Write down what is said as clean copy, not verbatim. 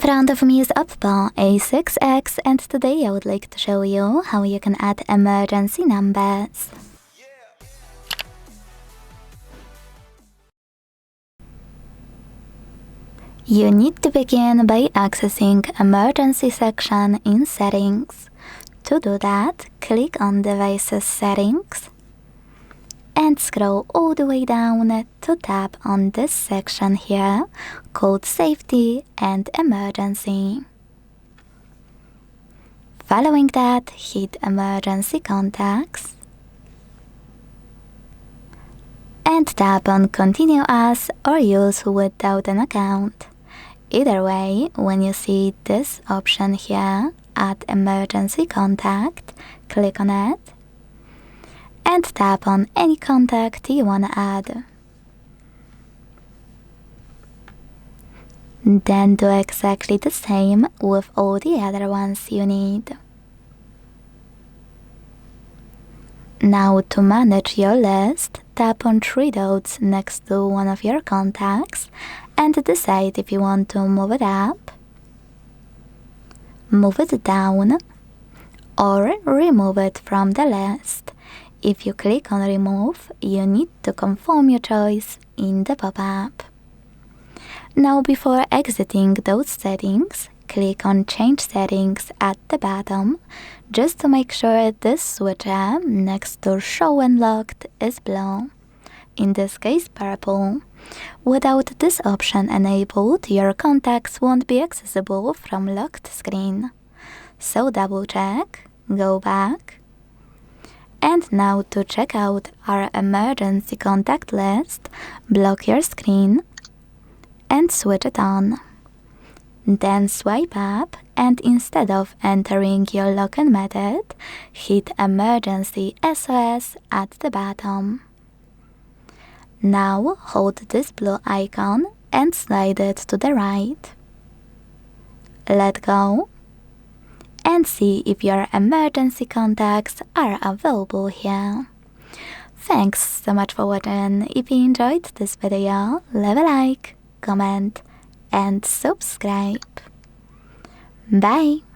front of me is OPPO A6x, and today I would like to show you how you can add emergency numbers. You need to begin by accessing Emergency section in Settings. To do that, click on Devices Settings and scroll all the way down to tap on this section here called Safety and Emergency. Following that, hit Emergency Contacts and tap on Continue As or Use Without an Account. Either way, when you see this option here, Add Emergency Contact, click on it and tap on any contact you want to add. Then do exactly the same with all the other ones you need. Now to manage your list, tap on three dots next to one of your contacts and decide if you want to move it up, move it down, or remove it from the list. If you click on Remove, you need to confirm your choice in the pop-up. Now before exiting those settings, click on Change Settings at the bottom, just to make sure this switcher next to Show When Locked is blue, in this case purple. Without this option enabled, your contacts won't be accessible from locked screen. So double check, go back, and now to check out our emergency contact list, block your screen and switch it on. Then swipe up and instead of entering your login method, hit Emergency SOS at the bottom. Now hold this blue icon and slide it to the right. Let go and see if your emergency contacts are available here. Thanks so much for watching. If you enjoyed this video, leave a like, comment and subscribe. Bye!